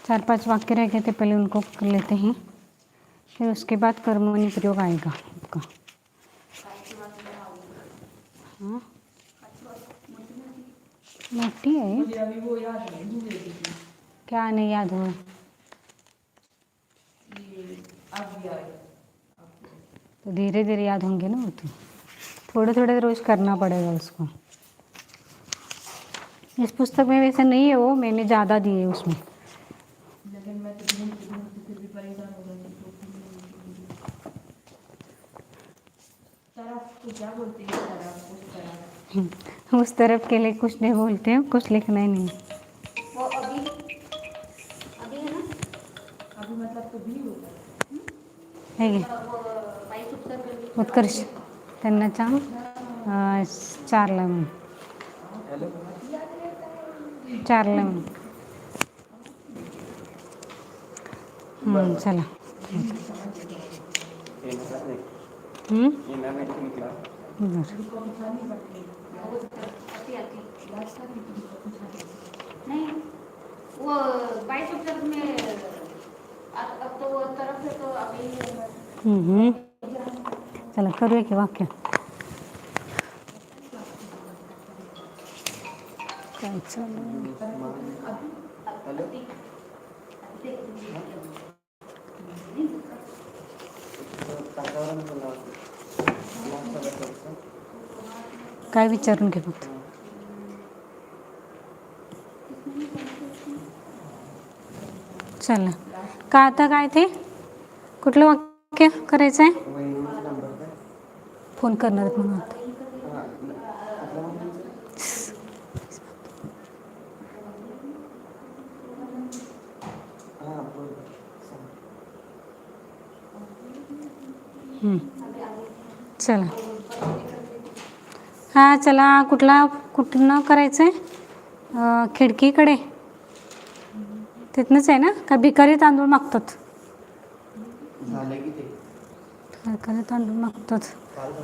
4-5 वाक्य रह गए थे, पहले उनको कर लेते हैं, फिर उसके बाद कर्मणि प्रयोग आएगा आपका। हाँ मोटी है क्या, नहीं याद हुआ तो धीरे धीरे याद होंगे ना वो, तो थोड़े थोड़े रोज करना पड़ेगा उसको। इस पुस्तक में वैसे नहीं है वो, मैंने ज़्यादा दिए है उसमें। लेकिन मैं तो ढूंढती फिर भी परेशान हो गई। तरफ क्या बोलते हैं, तरफ उस तरफ उस तरफ के लिए कुछ नहीं बोलते हैं, कुछ लिखना ही नहीं। वो अभी है ना, अभी मतलब तो भी होता है है। उत्कर्ष त्यांना चांग 4ला म्हणून 4ला म्हणून चला नहीं वो 22 अक्षर में अब तो वो तरफ है तो अभी चला करूया की वाक्य। काय चालू काय विचारून घे फक्त। चला का आता काय ते कुठलं वाक्य करायचं आहे, फोन करणार आहेत म्हणून आता। चला हां चला, कुठनं करायचं आहे, खिडकीकडे तिथनंच आहे ना, का भिकारी तांदूळ मागतात, भिकारी तांदूळ मागतात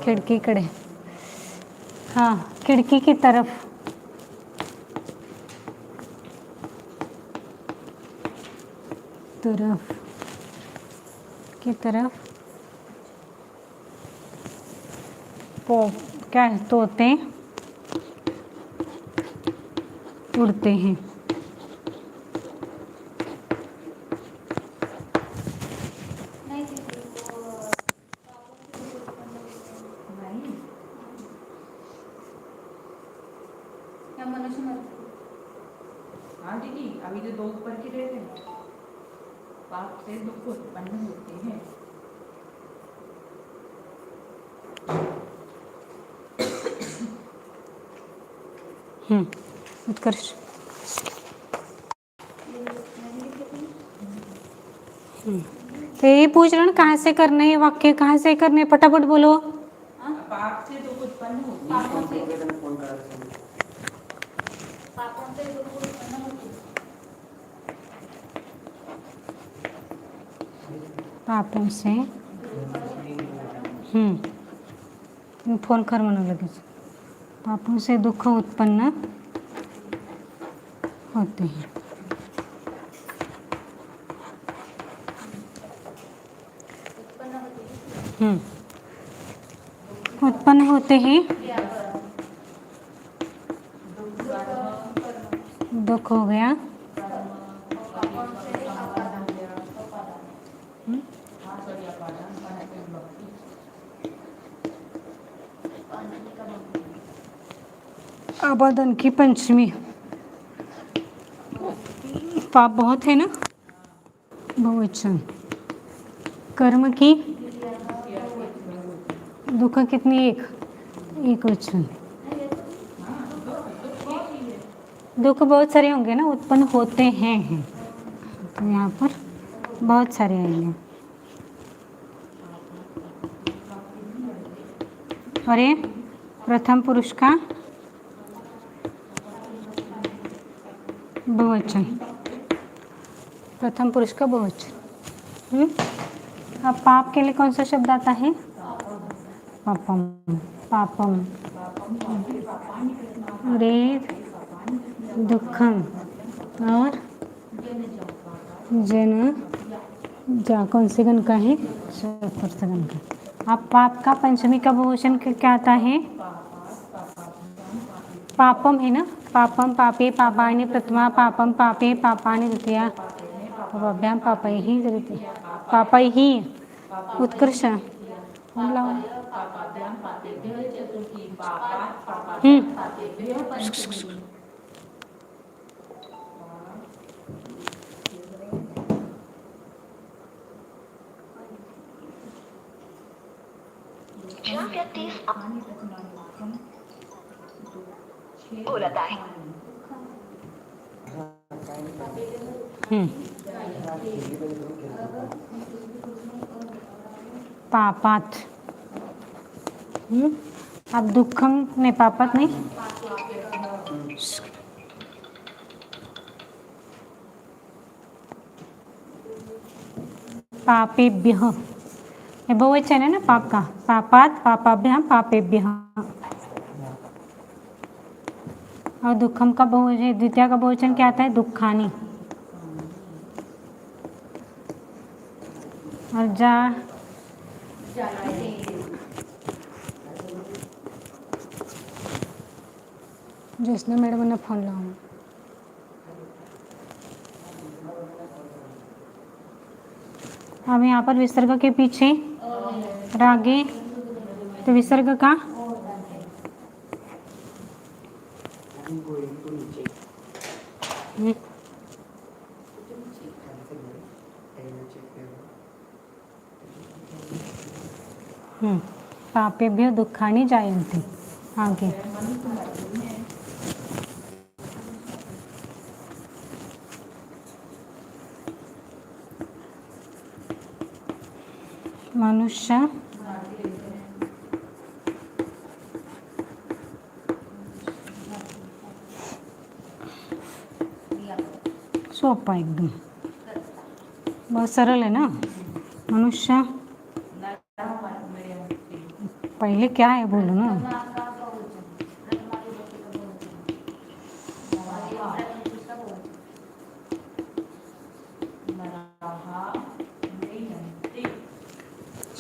खिडकीकडे। हाँ खिड़की की तरफ, की तरफ क्या है, तोते उड़ते हैं। हाँ दीदी, अभी जो 2 ऊपर के रहते हैं पाप से दुख उत्पन्न होते हैं। उत्कर्ष तो ये पूछ रहे ना कहाँ से करने हैं वाक्य, कहाँ से करने, फटाफट बोलो। पाप से दुख उत्पन्न होते हैं। पापों से दुख उत्पन्न होते हैं। पापों से फोन कर म्हणून लगेच, पापों से दुख उत्पन्न होते हैं। उत्पन्न होते हैं, दुख हो गया, आबादन की पंचमी, पाप बहुत है ना, बहुवचन। कर्म की दुख कितनी, एक वचन। दुख बहुत सारे होंगे ना, उत्पन्न होते हैं तो यहाँ पर बहुत सारे आएंगे। और ये प्रथम पुरुष का बहुवचन, प्रथम पुरुष का बहुवचन। अब पाप के लिए कौन सा शब्द आता है, पापम, पापम, रे दुखम और जन जा कौन से गण का है? चतुर्थ गण का। अब पाप का पंचमी का बहुवचन क्या आता है? पापम है ना। पापम पापे पापानि प्रथमा, पापम पापे पापानि द्वितीया, पापाभ्याम पापैहि तृतीया, पापैहि उत्कर्ष। ज्या व्यक्तीस बोलत आहे पापात। अब दुःखम नहीं, पापात नहीं, पापेभ्यः। ये बहुवचन है ना पाप का। पापात पापाभ्याम पापेभ्यः। और दुःखम का बहुवचन, द्वितीय का बहुवचन क्या आता है? दुःखानि। और जा जिसने मैडम ने फोन लगाया। अब यहाँ पर विसर्ग के पीछे रागे, तो विसर्ग का पापेभ्यो दुःखानि जायन्ते। आगे मनुष्य सोपा एकदम, बहुत सरल है ना। मनुष्य पहले क्या है बोलो ना।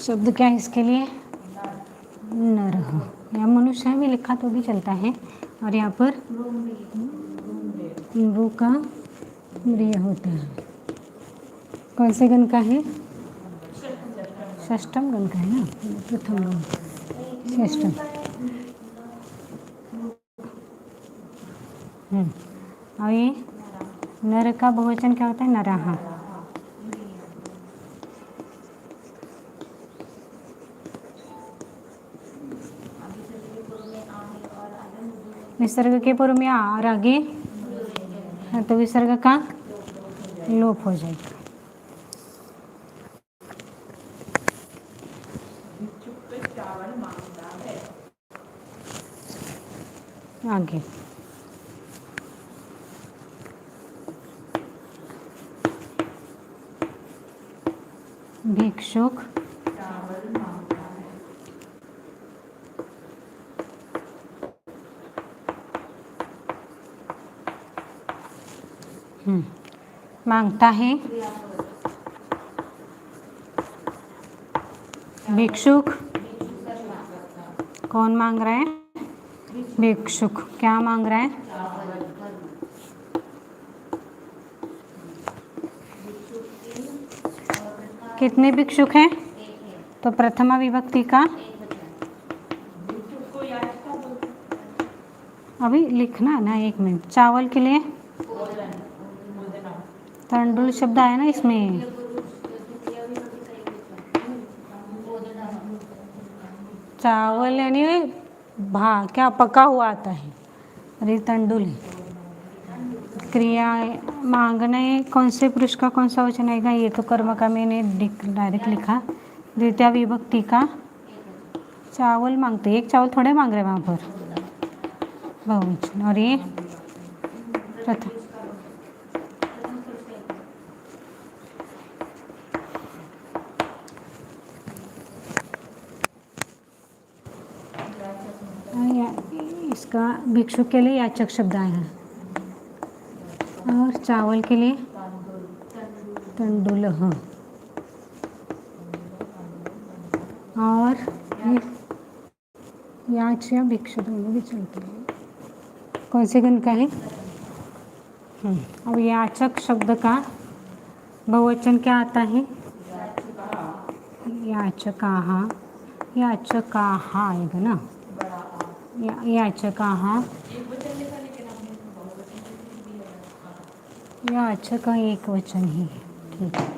शब्द क्या है इसके लिए? नरः। या मनुष्य में लिखा तो भी चलता है। और यहाँ पर नृ का म्रिय होता है। कौन से गण का है? षष्ठम गण का है ना। प्रथम गण षष्ठम। और ये नर का बहुवचन क्या होता है? नरः। विसर्ग के पूर्व में आ और आगे है तो विसर्ग का लोप हो जाएगा। आगे भिक्षुक मांगता है। भिक्षुक कौन मांग रहा है? भिक्षुक क्या मांग रहा है? कितने भिक्षुक हैं? तो प्रथमा विभक्ति का अभी लिखना है ना, 1 मिनट। चावल के लिए तंडुल शब्द आया ना इसमें। चावल यानी क्या पका हुआ आता है, अरे तंडुल है। क्रिया मांगना है, कौन से पुरुष का कौन सा वचन आएगा? ये तो कर्म का मैंने डायरेक्ट लिखा। द्वितीय विभक्ति का चावल मांगते, एक चावल थोड़े मांग रहे वहाँ पर, बहुवचन। और ये प्रथम इसका भिक्षुक के लिए याचक शब्द आया है और चावल के लिए तंडुलः। और याच या भिक्ष दोनों भी चलते हैं। कौन से गण का है? अब याचक शब्द का बहुवचन क्या आता है? याचकाः। याचकाः आएगा ना, याचकाः। याचक एक वचन ही है, ठीक है।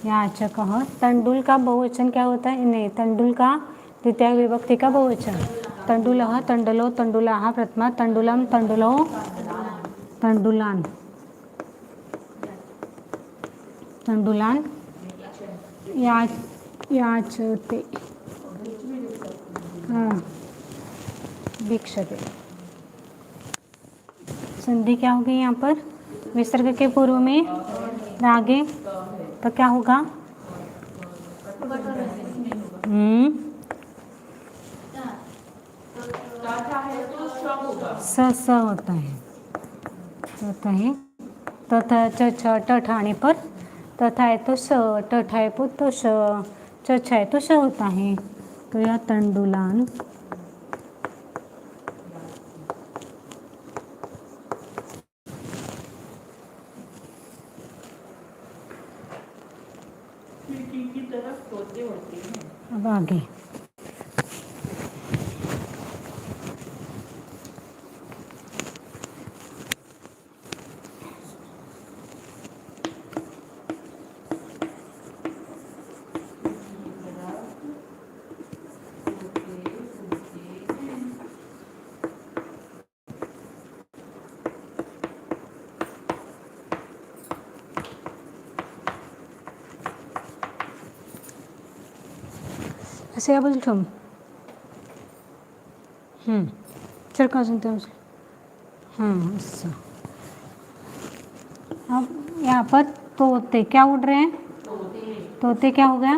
याचकः। तंडुल का बहुवचन क्या होता है? नहीं, तंडुल का द्वितीय विभक्ति का बहुवचन। तंडुलः, तंडुलो, तंडुलाः प्रथमा, तंडुलम, तंडुलो, तंडुलान, तंडुलान, याचते, भिक्षते। संधि क्या होगी यहाँ पर? विसर्ग के पूर्व में आगे तो क्या होगा? स होता है, होता है। तथा च ठ आने पर तथा है तो स, ठ है तो श, च है तो श होता है। तो यह तंडुलान की तरफ तोते होते हैं। अब आगे ऐसे बोल तुम चल कहाँ सुनते हैं उसको? अच्छा। अब यहाँ पर तोते क्या उड़ रहे हैं? तोते क्या हो गया?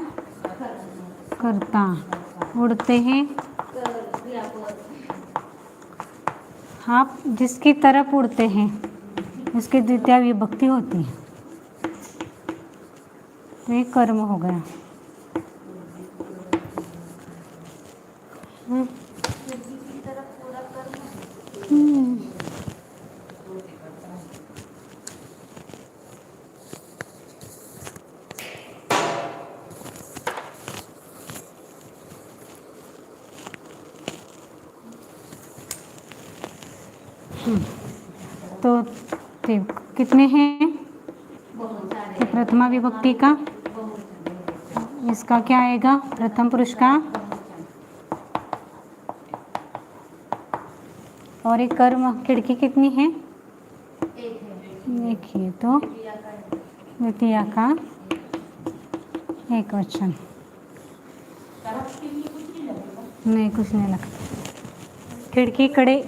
करता। उड़ते हैं। आप जिसकी तरफ उड़ते हैं उसकी द्वितीय विभक्ति होती है, तो ये कर्म हो गया। तो कितने हैं? तो प्रथमा विभक्ति का इसका क्या आएगा? प्रथम पुरुष का। और एक कर्म खिड़की कितनी है? एक ही, तो द्वितीया का एक वचन। नहीं, कुछ नहीं लगता। खिड़की कड़े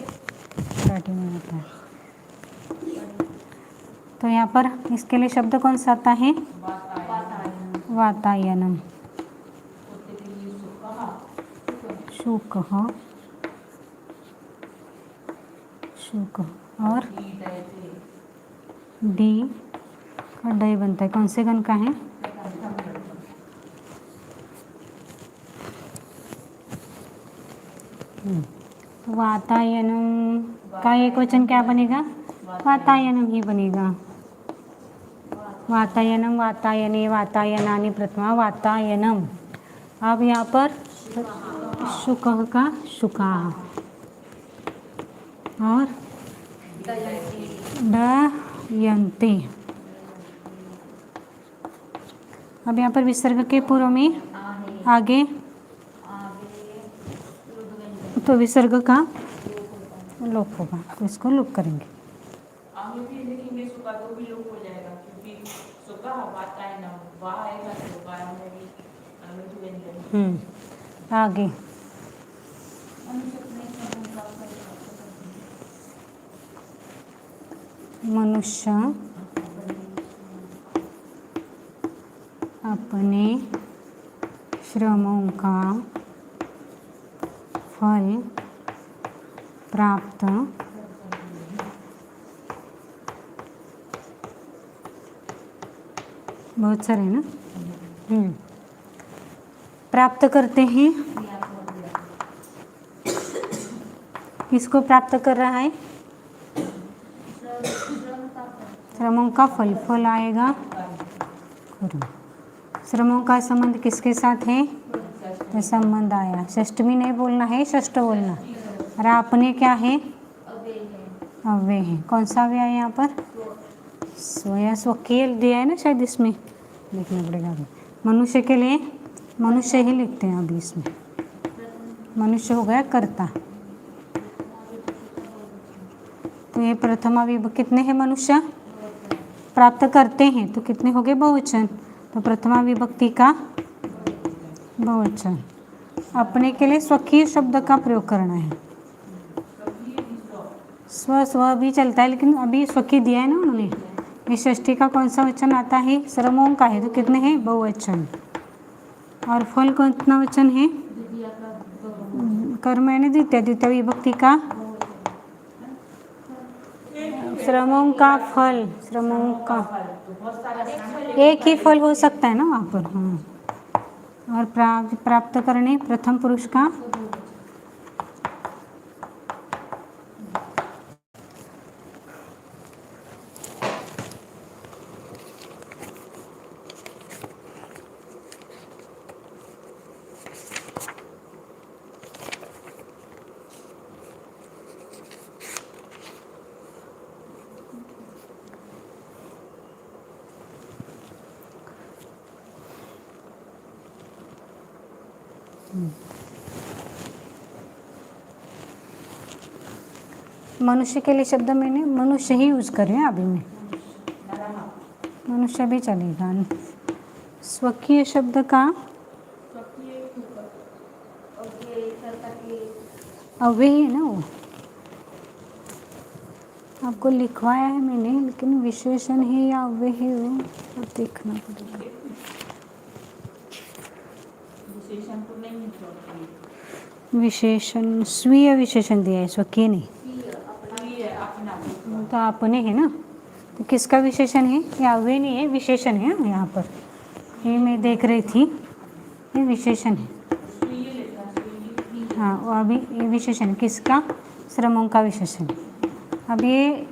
स्टार्टिंग में होता है। तो यहाँ पर इसके लिए शब्द कौन सा आता है? वातायनम। शुकः, शुक और डी का डय बनता है। कौन से गण का है? वातायनम का एक वचन क्या बनेगा? वातायनम ही बनेगा। वातायनम, वातायने, वातायनानि प्रथमा, वातायनम। अब यहाँ पर शुकः का शुकाः और डयन्ते। अब यहाँ पर विसर्ग के पूर्व में आगे तो विसर्ग का लोप होगा, तो इसको लोप करेंगे। आगे भी लिखेंगे सुका तो भी लोप हो जाएगा, क्योंकि सुका वाता है ना, वाह आएगा तो वाह में भी आगे मनुष्य अपने श्रमों का फल प्राप्त बहुत सारे ना। प्राप्त करते हैं, किसको प्राप्त कर रहा है? श्रमों का फल, फल आएगा कर्म। श्रमों का संबंध किसके साथ है? तो संबंध आया, षष्टमी नहीं बोलना है, षष्ठ बोलना। और आपने क्या है? अव्यय है। कौन सा अव्यय है यहाँ पर? स्व या स्वकीय दिया है ना शायद, इसमें देखना पड़ेगा अभी। मनुष्य के लिए मनुष्य ही लिखते हैं अभी इसमें। मनुष्य हो गया कर्ता। तो ये प्रथमा विभक्ति कितने हैं? मनुष्य प्राप्त करते हैं तो कितने हो गए? बहुवचन। तो प्रथमा विभक्ति का बहुवचन। अपने के लिए स्वकीय शब्द का प्रयोग करना है। स्व स्व भी चलता है, लेकिन अभी स्वकीय दिया है ना उन्होंने। ये षष्ठी का कौन सा वचन आता है? श्रमों का है, तो कितने हैं? बहुवचन। और फल कौन कितना वचन है? कर्म है ना द्वितीय, द्वितीय विभक्ति का श्रमों का फल, श्रमों का एक ही फल हो सकता है ना वहाँ पर। हाँ, और प्राप्त करने प्रथम पुरुष का मनुष्य के लिए शब्द मैंने मनुष्य ही यूज कर रहे हैं अभी में, मनुष्य भी चलेगा। स्वकीय शब्द का अव्यय है ना वो, आपको लिखवाया है मैंने, लेकिन विशेषण है या अव्यय है वो अब देखना पड़ेगा। विशेषण स्वीय विशेषण दिया है, स्वकीय नहीं। तो अपने है ना, तो किसका विशेषण है? या अव्यय नहीं है, विशेषण है यहाँ पर। ये मैं देख रही थी, ये विशेषण है। हाँ, और अभी ये विशेषण किसका? श्रमों का विशेषण। अब ये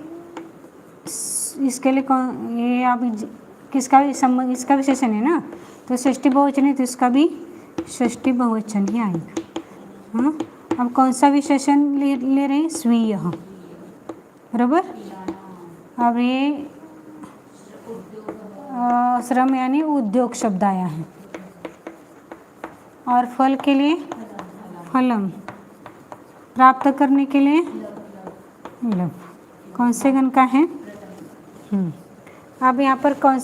इसके लिए कौन, ये अब किसका संबंध, इसका विशेषण है ना, तो षष्ठी बहुवचन है, तो इसका भी षष्ठी बहुवचन ही आएगा। हाँ, अब कौन सा विशेषण ले रहे हैं? स्वीय, बराबर। अब ये श्रम यानी उद्योग शब्द आया है। और फल के लिए फलम, प्राप्त करने के लिए लभ। कौन से गण का है? अब यहाँ पर कौन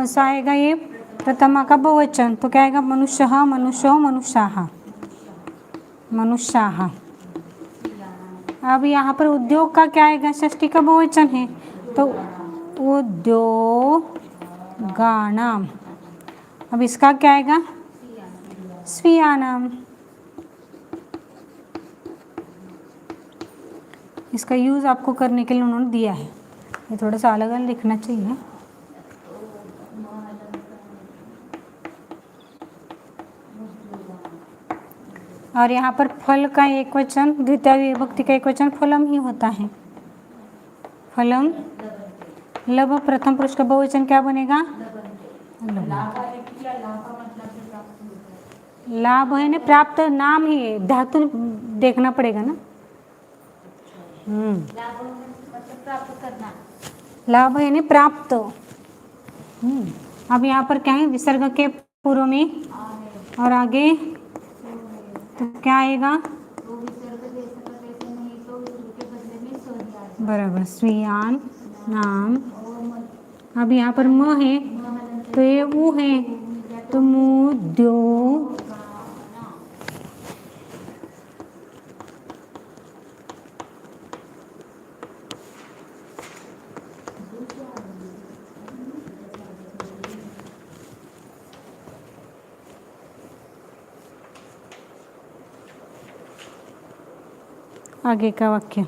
सा आएगा? ये प्रथमा का बहुवचन, तो क्या आएगा? मनुष्यः, मनुष्यो, मनुष्याः, मनुष्याः। अब यहाँ पर उद्योग का क्या आएगा? षष्ठी का बहुवचन है, तो उद्योगानाम। अब इसका क्या आएगा? स्वीयानाम। इसका यूज़ आपको करने के लिए उन्होंने दिया है, ये थोड़ा सा अलग अलग लिखना चाहिए। और यहाँ पर फल का एक वचन, द्वितीय विभक्ति का एक वचन फलम ही होता है। फलम लभ, प्रथम पुरुष का बहुवचन क्या बनेगा? लाभ है ना, प्राप्त नाम ही है, धातु देखना पड़ेगा ना। प्राप्त करना, लाभ है ना, प्राप्त। अब यहाँ पर क्या है? विसर्ग के पूर्व में और आगे तो क्या आएगा? बराबर, स्वीयान नाम। अब यहाँ पर म है, तो ये ऊ है, तो मुद्योग। आगे का वाक्य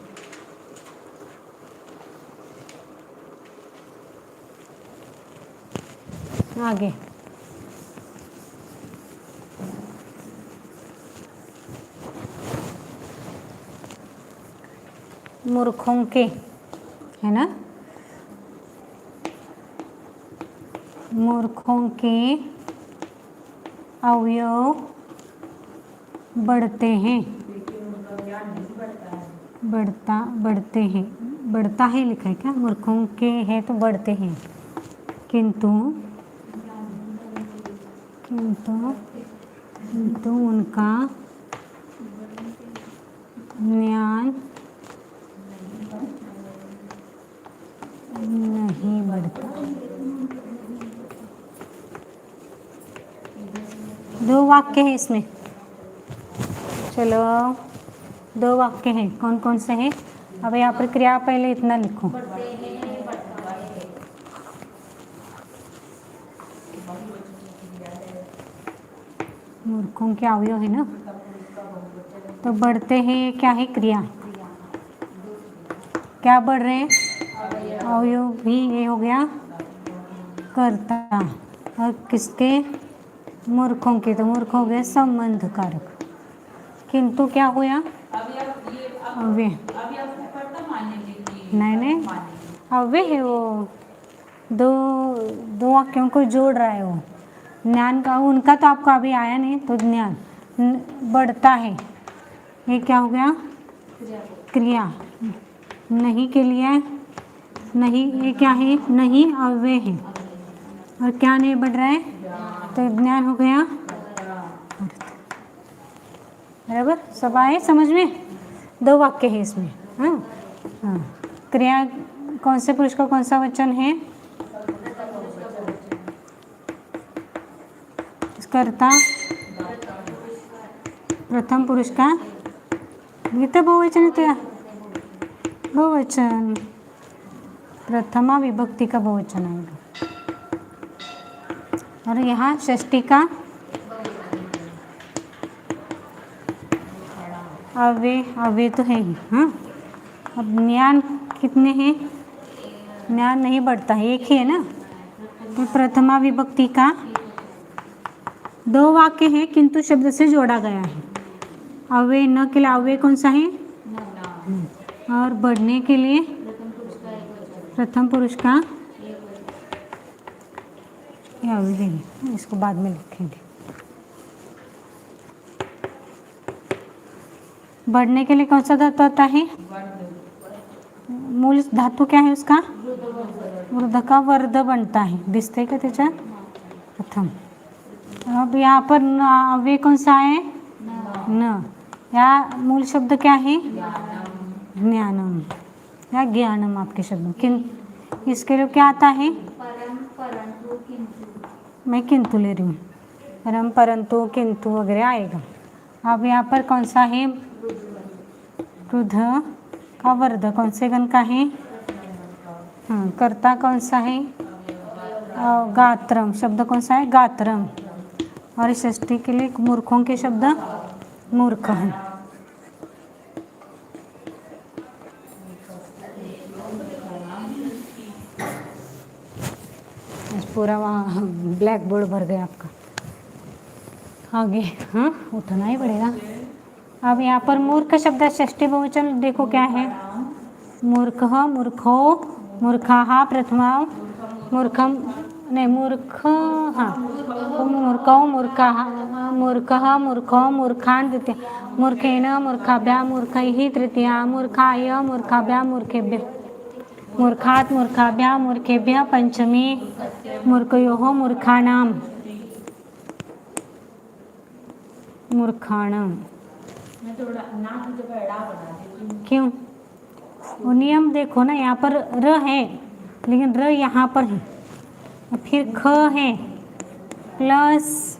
आगे मूर्खों के, है ना, मूर्खों के अवयव बढ़ते हैं, बढ़ते हैं, बढ़ता है लिखा है क्या? मूर्खों के है तो बढ़ते हैं, किंतु उनका ज्ञान नहीं बढ़ता। दो वाक्य है इसमें, चलो 2 वाक्य हैं, कौन कौन से हैं? अब यहाँ पर क्रिया पहले इतना लिखो, मूर्खों के अवयव है ना, तो बढ़ते हैं क्या है? क्रिया। क्या बढ़ रहे हैं? अवयव भी ये हो गया कर्ता, और किसके? मूर्खों के, तो मूर्ख हो गए संबंध कारक। किंतु क्या हुआ? अव्यय नहीं, अव्यय है वो, दो वाक्यों को जोड़ रहा है वो। ज्ञान का उनका तो आपको अभी आया नहीं, तो ज्ञान बढ़ता है, ये क्या हो गया? क्रिया। नहीं के लिए नहीं, ये क्या है? नहीं अव्यय है, और क्या नहीं बढ़ रहा है? तो ज्ञान हो गया। बराबर, सब आए समझ में? 2 वाक्य है इसमें। हाँ हाँ, क्रिया कौन से पुरुष का कौन सा वचन है? कर्ता प्रथम पुरुष का, ये तो बहुवचन है, तो या बहुवचन, प्रथमा विभक्ति का बहुवचन आएगा, और यहाँ षष्ठी का अव्यय तो है ही। हाँ, अब ज्ञान कितने हैं? ज्ञान नहीं बढ़ता है, एक ही है ना, तो प्रथमा विभक्ति का 2 वाक्य है, किंतु शब्द से जोड़ा गया है। अव्यय न के लिए अव्यय कौन सा है? और बढ़ने के लिए प्रथम पुरुष का यह अव्यय है, इसको बाद में लिखेंगे। बढ़ने के लिए कौन सा धातु आता है? मूल धातु क्या है उसका? वृद्ध का वर्ध बनता है, दिसते का त्याच्या प्रथम। अब यहाँ पर अव्यय कौन सा है? न। या मूल शब्द क्या है? ज्ञानम या ज्ञानम आपके शब्द। किन इसके लिए क्या आता है? मैं किंतु ले रही हूँ, परम परंतु किंतु वगैरह आएगा। अब यहाँ पर कौन सा है? वृद्ध का वर्ध कौन से गण का है? हाँ, कर्ता कौन सा है? गात्रम, शब्द कौन सा है? गात्रम। और षष्ठी के लिए मूर्खों के शब्द मूर्ख हैं। पूरा वहाँ ब्लैक बोर्ड भर गया आपका। आगे हाँ उठना ही पड़ेगा। अब यहाँ पर मूर्ख शब्द षष्ठी बहुवचन देखो क्या है? मूर्ख, मूर्खो, मूर्खाः प्रथमा, मूर्खम नहीं मूर्ख, हाँ मूर्खौ, मूर्खाः, मूर्खः, मूर्खो, मूर्खान् द्वितीया, मूर्खेण, मूर्खाभ्यां, मूर्खैः तृतीया, मूर्खाय, मूर्खाभ्यां, मूर्खेभ्यः, मूर्खात्, मूर्खाभ्यां, मूर्खेभ्यः पंचमी, मूर्खयोः, मूर्खाणां, मूर्खाणां। क्यों? वो नियम देखो ना, यहाँ पर र है लेकिन र यहाँ पर है, फिर ख है प्लस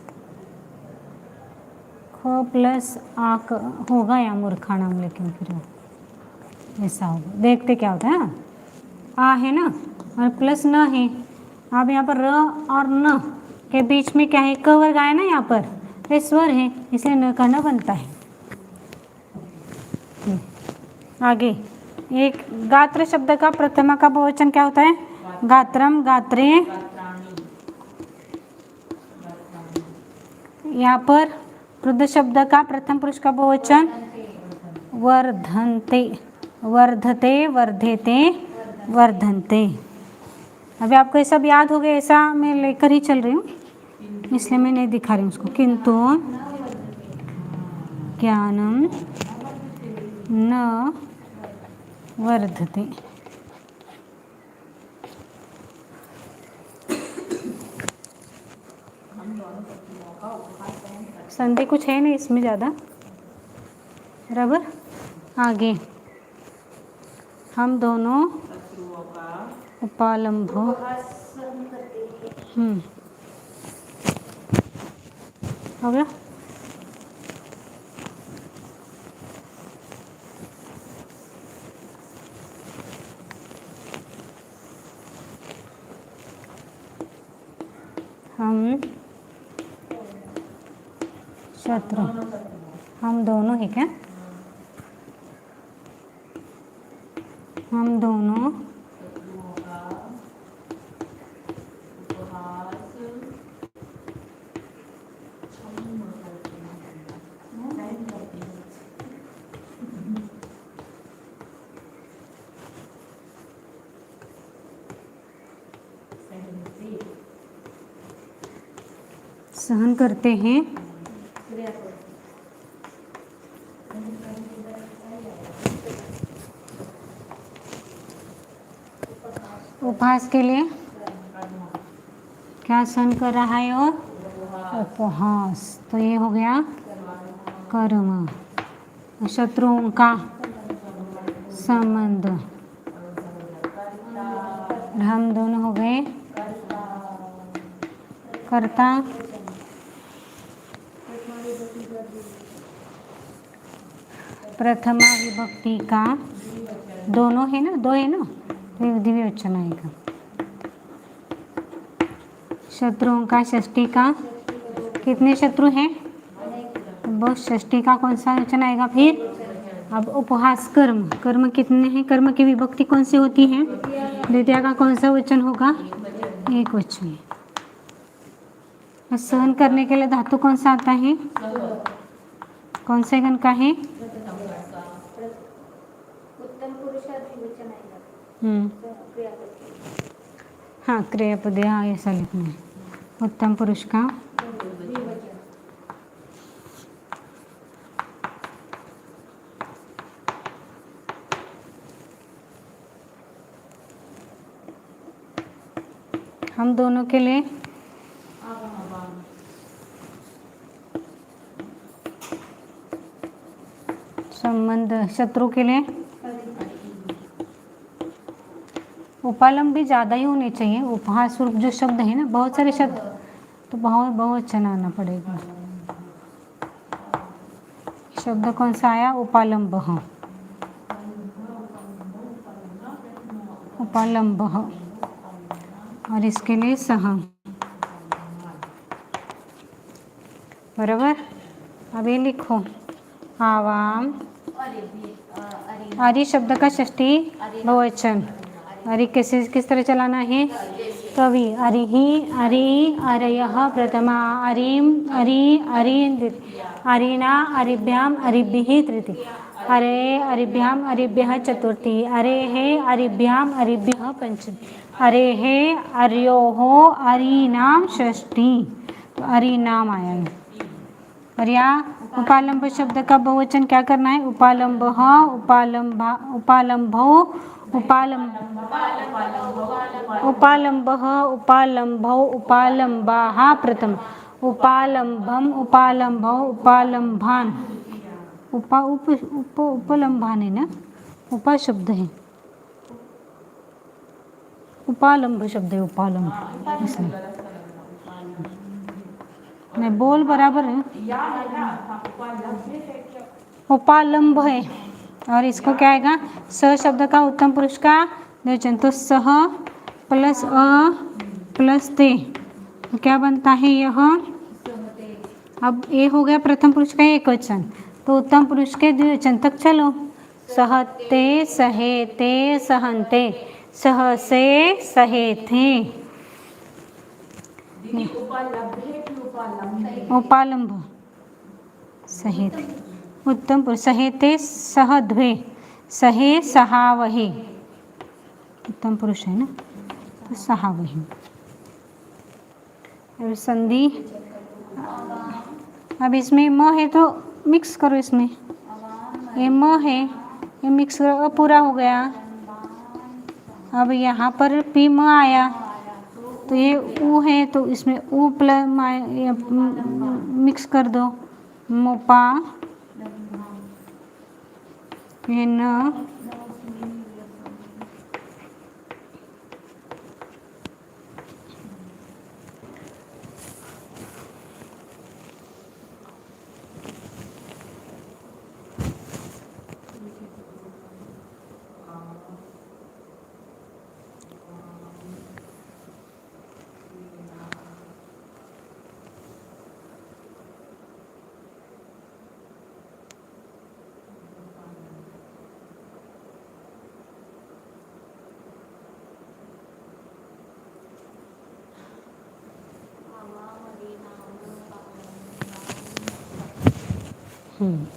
ख प्लस आक होगा या मूर्खाणाम, लेकिन फिर ऐसा होगा। देखते क्या होता है। आ है ना और प्लस न है। अब यहाँ पर र और न के बीच में क्या है? क वर्ग आया ना, यहाँ पर तो स्वर है, इसलिए न का न बनता है। आगे एक गात्र शब्द का प्रथमा का बहुवचन क्या होता है? गात्रम, गात्रे, यहाँ पर वृद्ध शब्द का प्रथम पुरुष का बहुवचन वर्धन्ते, वर्धते, वर्धेते, वर्धन्ते। अभी आपको ये सब याद हो गया, ऐसा मैं लेकर ही चल रही हूँ, इसलिए मैं नहीं दिखा रही हूँ उसको। किंतु ज्ञानम न वर्धते। संधि कुछ है नहीं इसमें ज़्यादा, बराबर। आगे हम दोनों शत्रुओं का उपालंभ हो गया। हम शत्रु, हम दोनों ही क्या, हम दोनों शत्रुओं का उपहास सहन करते हैं। उपहास के लिए क्या सहन कर रहा है? और उपहास, तो ये हो गया कर्म। शत्रुओं का संबंध, हम दोनों हो गए कर्ता। प्रथमा विभक्ति का दोनों है ना, दो है ना, तो द्विवचन आएगा। शत्रुओं का षष्ठी का, कितने शत्रु हैं? बस षष्ठी का कौन सा वचन आएगा फिर? अब उपहास कर्म, कर्म कितने हैं? कर्म की विभक्ति कौन सी होती है? द्वितीय का कौन सा वचन होगा? एक वचन। सहन करने के लिए धातु कौन सा आता है? कौन से गण का है? उत्तम पुरुष का द्विवचन आएगा। क्रियापद। हाँ क्रियापद, हाँ ऐसा लिखना है। उत्तम पुरुष का हम दोनों के लिए संबंध, शत्रु के लिए उपालंब भी ज़्यादा ही होने चाहिए। उपहास रूप जो शब्द है ना, बहुत सारे शब्द, तो बहुवचन आना पड़ेगा। शब्द कौन सा आया? उपालंब, उपालंब। और इसके लिए सह, बराबर। अब ये लिखो आवाम। अरि शब्द का षष्ठी बहुवचन, अरि किस तरह चलाना है? कवि अरिहि, अरि, अरयः प्रथमा, अरिम, अरि, अरि, अरिना, अरिभ्याम, अरिभिः तृतीय, अरे अरिभ्याम, अरिभ्यः चतुर्थी, अरे हे अरिभ्याम, अरिभ्यः पंचमी, अरे हे अर्योः, अरिनाम षष्ठी। तो अरिनाम आया है। और यहाँ उपालंब शब्द का बहुवचन क्या करना है? उपालंब, उपालंबा, उपालंभो, उपालंब, उपालंब, उपालंभो, उपालंबाः प्रथम, उपालंभम, उपालंभो, उपालंभान, उपलंभान है ना, उपा शब्द है, उपालंब शब्द है, उपालंब। इसलिए नहीं, बोल बराबर है, उपालंब है। और इसको क्या आएगा? स शब्द का उत्तम पुरुष का द्विवचन, तो सह प्लस अ प्लस ते, तो क्या बनता है यह? अब ये हो गया प्रथम पुरुष का एक वचन, तो उत्तम पुरुष के द्विवचन तक चलो। सहते, सहेते, सहन्ते, सहसे, सहेथे। उपालंब सहेत उत्तम पुरुष सहेते सह द्वे सहे सहावहे उत्तम पुरुष है ना तो सहावहे। और संधि अब इसमें म है तो मिक्स करो इसमें ये म है ये मिक्स करो पूरा हो गया। अब यहाँ पर पी म आया तो ये ऊ है तो इसमें ऊ प्लस मिक्स कर दो मोपा ये न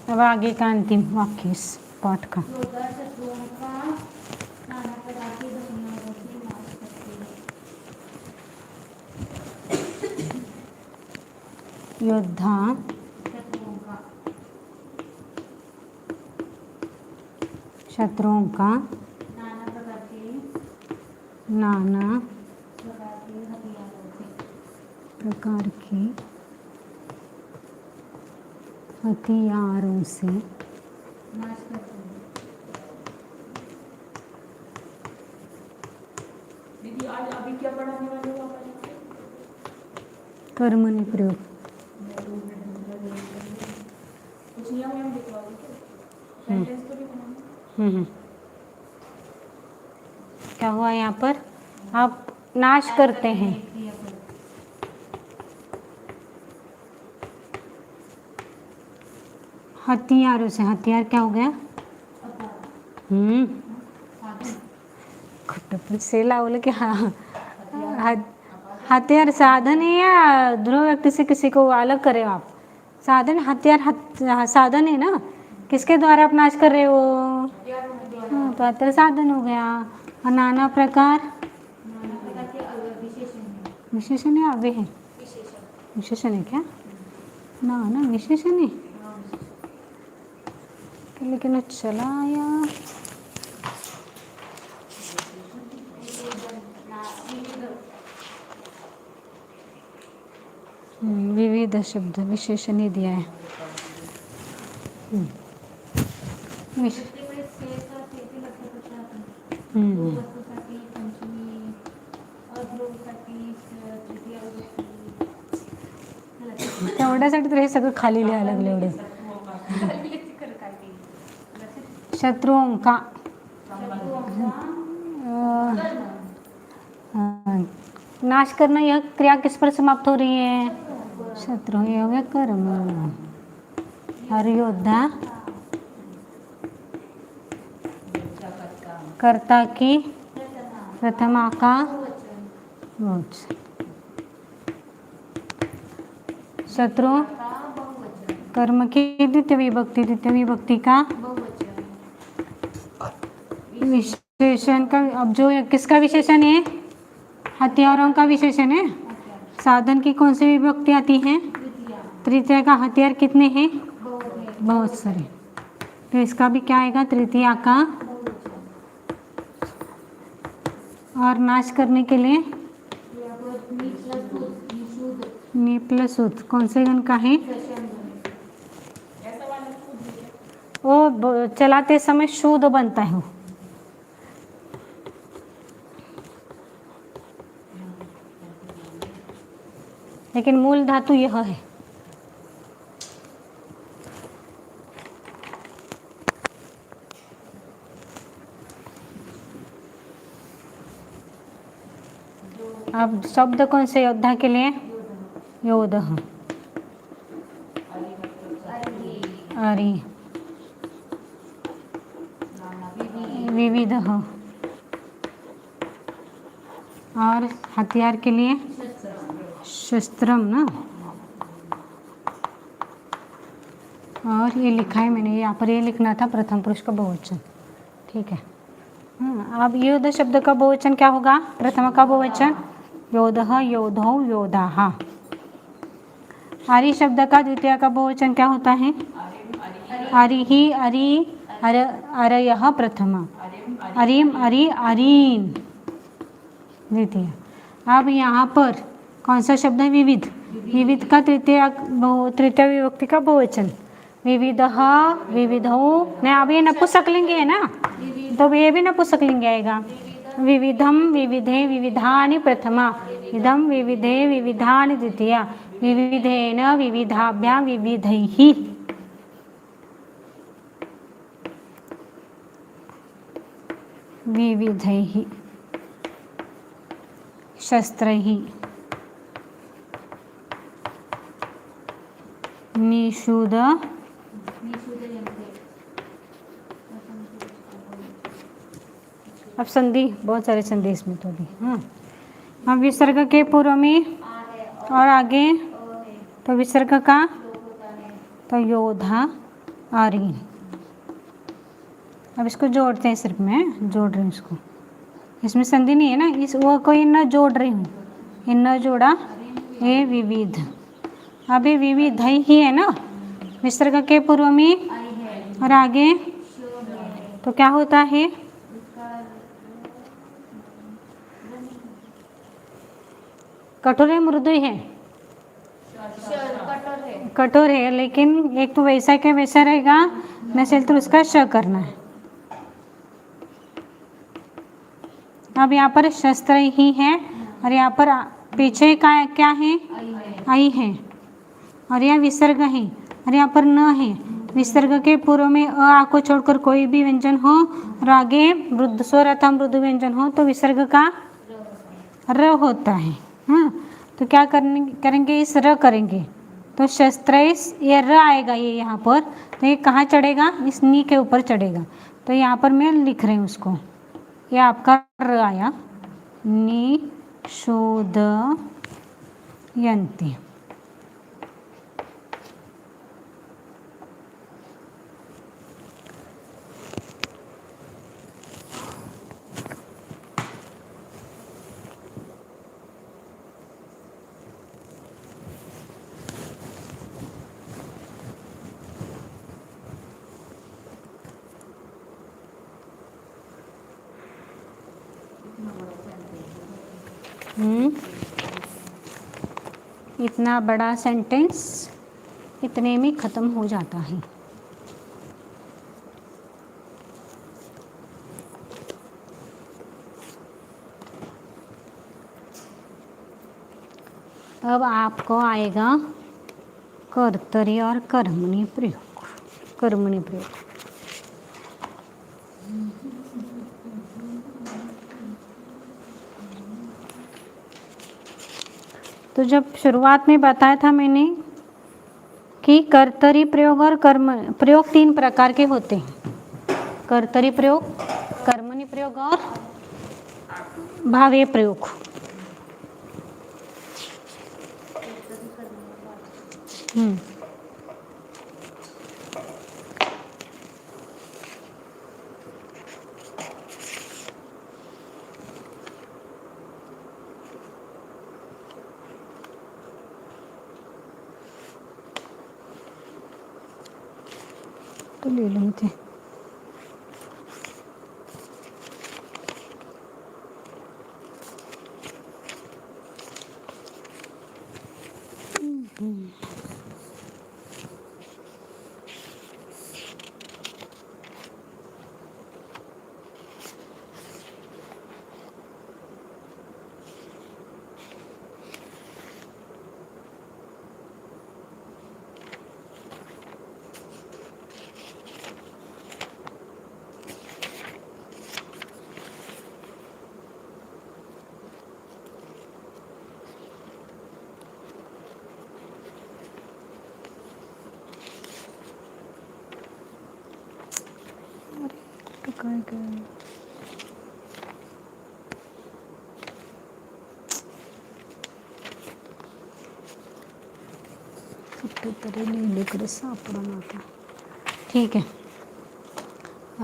अब आगे का अंतिम वाक्य इस पाठ का। योद्धा शत्रुओं का नाना प्रकार के हथियारों से दीदी आज अभी क्या पढ़ाने वाले हो आप? कर्मणि प्रयोग कुछ नियम हम लिखवाओगे क्या? सेंटेंस तो भी बनाना। क्या हुआ यहाँ पर आप नाश करते हैं हथियारों से। हथियार क्या हो गया? खुट्टा से लाओ कि हाँ हथियार साधन है या ध्रुव व्यक्ति से किसी को अलग करे आप? साधन हथियार साधन है ना, किसके द्वारा आप नाश कर रहे हो? हाँ तो हथियार साधन हो गया। और नाना प्रकार विशेषण है आगे है विशेषण है क्या? ना ना विशेषण है लेकिन चला आया विविध शब्द विशेषण ही दिया है। तेवढ्यासाठी तर हे सगळं खाली लिहायला लागले एवढे। शत्रुओं का नाश करना, यह क्रिया किस पर समाप्त हो रही है? शत्रु ये हो गया कर्म। और योद्धा कर्ता की प्रथमा का शत्रु कर्म की द्वितीय विभक्ति का विशेषण का। अब जो किसका विशेषण है? हथियारों का विशेषण है। साधन की कौन सी विभक्ति आती है? तृतीया का। हथियार कितने हैं? बहुत सारे, तो इसका भी क्या आएगा? तृतीया का। और नाश करने के लिए नि प्लस उत कौन से गण का है? वो चलाते समय शुद्ध बनता है। लेकिन मूल धातु यह है। अब शब्द कौन से योद्धा के लिए? योद्ध अरि विविध। और हथियार के लिए शस्त्रम ना। और ये लिखा है मैंने, यहाँ पर ये लिखना था प्रथम पुरुष का बहुवचन, ठीक है। अब योद्ध शब्द का बहुवचन क्या होगा? प्रथम का बहुवचन योधः, योधौ, योधाः। आर्य शब्द का द्वितीय का बहुवचन क्या होता है? अरिहि, अरि, अरयः प्रथमा, अरिम, अरि, अरीन द्वितीय। अब यहाँ पर कौन सा शब्द है? विविध। विविध का तृतीय विभक्ति का बहुवचन विविधः, विविधौ। नहीं, अब ये नपुंसकलिंग है ना, तो ये भी नपुंसकलिंग आएगा। विविधम, विविधे, विविधानि प्रथमा, इदम, विविधे, विविधानि द्वितीया, विविधेन, विविधाभ्यां, विविधैः। विविधैः, शस्त्रैः, निषूद, अब संधि, बहुत सारे संधि इसमें तो भी। हाँ, अब विसर्ग के पूर्व में और आगे तो विसर्ग का तो योधा, आरीन। अब इसको जोड़ते हैं, सिर्फ मैं जोड़ रही हूँ इसको, इसमें संधि नहीं है ना, इस वो कोई न जोड़ रही हूँ, ये न जोड़ा, ये विविध। अब ये विविध ही है ना, विसर्ग के पूर्व में और आगे तो क्या होता है? कठोर है, मृदु है? कठोर है, लेकिन एक तो वैसा के वैसा रहेगा, नशेल तो उसका श करना है। अब यहाँ पर शस्त्र ही है और यहाँ पर पीछे का क्या है? आई है, और यह विसर्ग है और यहाँ पर न है। विसर्ग के पूर्व में आ को छोड़कर कोई भी व्यंजन हो और आगे मृदु स्वर अथवा मृदु व्यंजन हो तो विसर्ग का र होता है। हाँ, तो क्या करेंगे? इस र करेंगे तो शस्त्र, ये र आएगा, ये यहाँ पर, तो ये कहाँ चढ़ेगा? इस नी के ऊपर चढ़ेगा। तो यहाँ पर मैं लिख रही हूँ उसको, ये आपका र आया, नि शोध यंती। इतना बड़ा सेंटेंस इतने में ख़त्म हो जाता है। अब आपको आएगा कर्तरी और कर्मणि प्रयोग। कर्मणि प्रयोग तो जब शुरुआत में बताया था मैंने कि कर्तरी प्रयोग और कर्म प्रयोग 3 प्रकार के होते हैं। कर्तरी प्रयोग, कर्मणि प्रयोग और भावीय प्रयोग। तो ले लें थे। कुठेतरी लिहिलेकडे सापडून आता. ठीक है,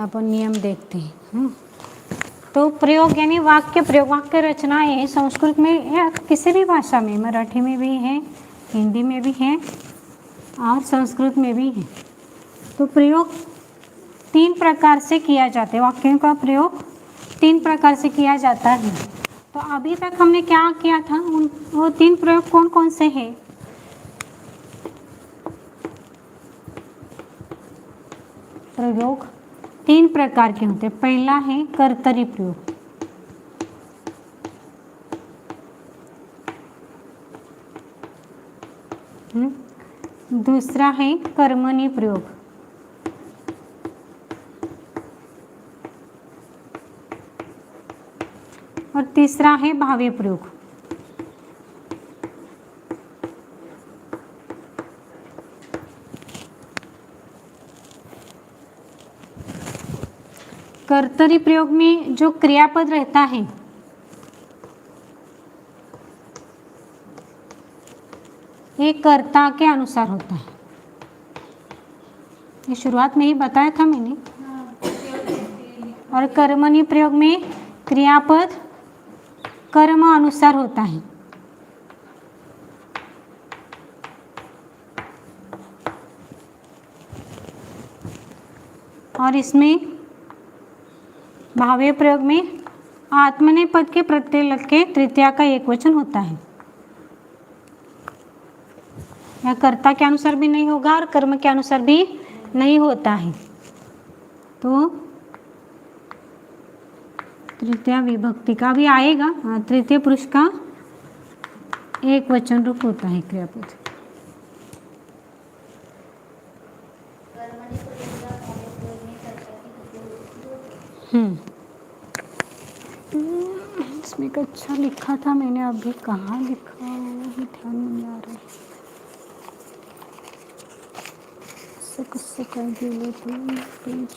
अपन नियम देखते हैं. तो प्रयोग यानी वाक्य प्रयोग, वाक्य रचनाएं संस्कृत में या किसी भी भाषा में, मराठी में भी है, हिंदी में भी है और संस्कृत में भी है. तो प्रयोग 3 प्रकार से किया जाता है. वाक्यों का प्रयोग 3 प्रकार से किया जाता है. तो अभी तक हमने क्या किया था, वो 3 प्रयोग कौन कौन से हैं? प्रयोग 3 प्रकार के होते हैं. पहला है कर्तरी प्रयोग, दूसरा है कर्मणी प्रयोग, और तीसरा है भावे प्रयोग. कर्तरी प्रयोग में जो क्रियापद रहता है ये कर्ता के अनुसार होता है. ये शुरुआत में ही बताया था मैंने. और कर्मणी प्रयोग में क्रियापद कर्म अनुसार होता है. और इसमें भावे प्रयोग में आत्मनेपद पद के प्रत्यय लग के तृतीया का एक वचन होता है. यह कर्ता के अनुसार भी नहीं होगा और कर्म के अनुसार भी नहीं होता है. तो तृतीया विभक्ति का भी आएगा. तृतीय पुरुष का एक वचन रूप होता है क्रियापद. इसमें एक अच्छा लिखा था मैंने, अभी कहाँ लिखा वो भी ध्यान नहीं आ रहा. कसं काय गेलं ते पेज.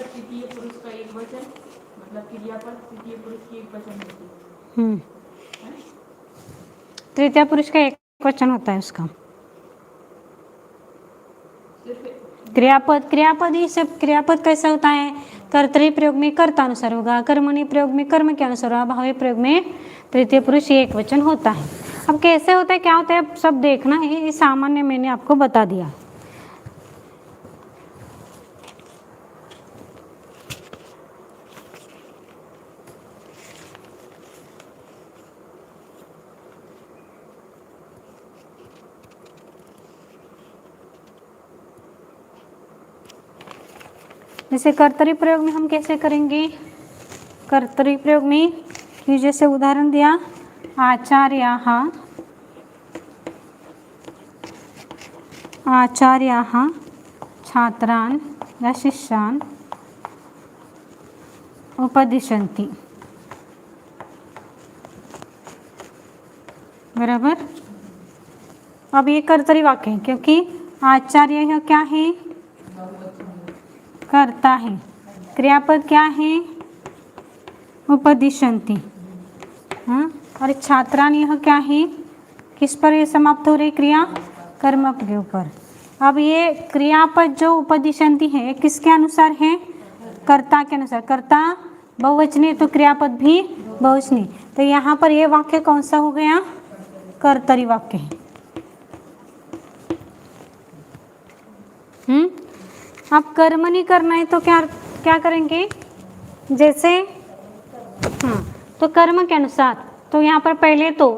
तृतीय पुरुष का एक वचन, मतलब क्रियापद तृतीय पुरुष की एक वचन होती है. तृतीय पुरुष का एक वचन होता है उसका. क्रियापद ही सब. क्रियापद कैसा होता है? कर्तरी प्रयोग में कर्ता अनुसार होगा, कर्मणी प्रयोग में कर्म के अनुसार होगा, भावे प्रयोग में तृतीय पुरुष एक वचन होता है. अब कैसे होता है, क्या होता है, अब सब देखना है. ये सामान्य मैंने आपको बता दिया. जैसे कर्तरी प्रयोग में हम कैसे करेंगे? कर्तरी प्रयोग में कि जैसे उदाहरण दिया, आचार्याः छात्रान् या शिष्यान् उपदिशन्ति. बराबर. अब ये कर्तरी वाक्य है क्योंकि आचार्य यह क्या है? करता है. क्रियापद क्या है? उपदिशन्ति. हाँ. और छात्रान यह क्या है? किस पर ये समाप्त हो रही क्रिया? कर्म के ऊपर. अब ये क्रियापद जो उपदिशन्ति है किसके अनुसार है? कर्ता के अनुसार. कर्ता बहुवचनी तो क्रियापद भी बहुवचनी. तो यहाँ पर ये वाक्य कौन सा हो गया? कर्तरी वाक्य है. अब कर्म नहीं करना है तो क्या करेंगे? जैसे तो कर्म के अनुसार. तो यहाँ पर पहले तो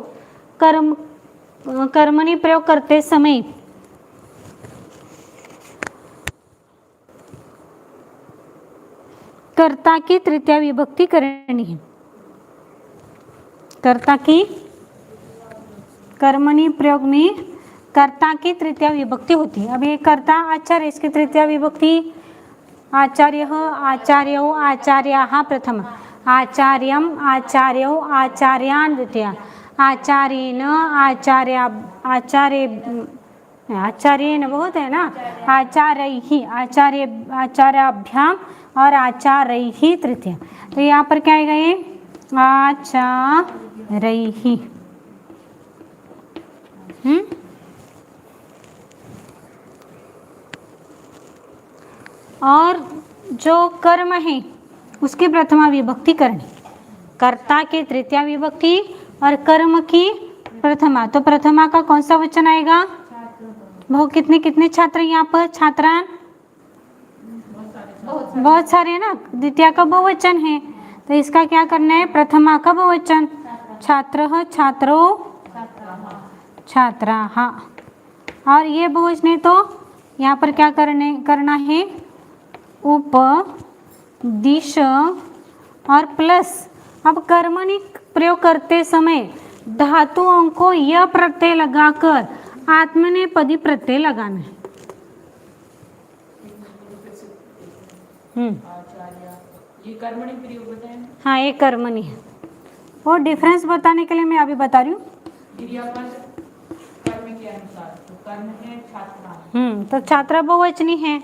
कर्मणि प्रयोग करते समय कर्ता की तृतीय विभक्ति करनी है. कर्ता की कर्मणि प्रयोग में कर्ता की तृतीय विभक्ति होती है. अब ये कर्ता आचार्य, इसकी तृतीय विभक्ति आचार्यः आचार्यौ आचार्याः प्रथम, आचार्यम आचार्यौ आचार्यान् द्वितीया, आचार्येण, आचार्येण बहुत है ना, आचार्याभ्याम और आचार्यैः तृतीया। तो यहाँ पर क्या आएगा ये आचार्यैः। और जो कर्म है उसकी प्रथमा विभक्ति करनी, कर्ता की तृतीया विभक्ति और कर्म की प्रथमा। तो प्रथमा का कौन सा वचन आएगा? वो कितने कितने छात्र यहाँ पर? छात्रान बहुत सारे है ना, द्वितीया का बहुवचन है। तो इसका क्या करना है? प्रथमा का बहुवचन, छात्रः छात्रो छात्राः। और ये बहुवचन है तो यहाँ पर क्या करना है? उपदिश और प्लस। अब कर्मणि प्रयोग करते समय धातुओं को य प्रत्यय लगाकर आत्मनेपदी प्रत्यय लगाना है। आचार्य, ये कर्मणि प्रयोग बताएं। हाँ, ये कर्मणि है। वो डिफरेंस बताने के लिए मैं अभी बता रही हूँ। क्रियापद कर्म के अनुसार, तो कर्म है छात्रा। तो छात्रा बहुवचनी है,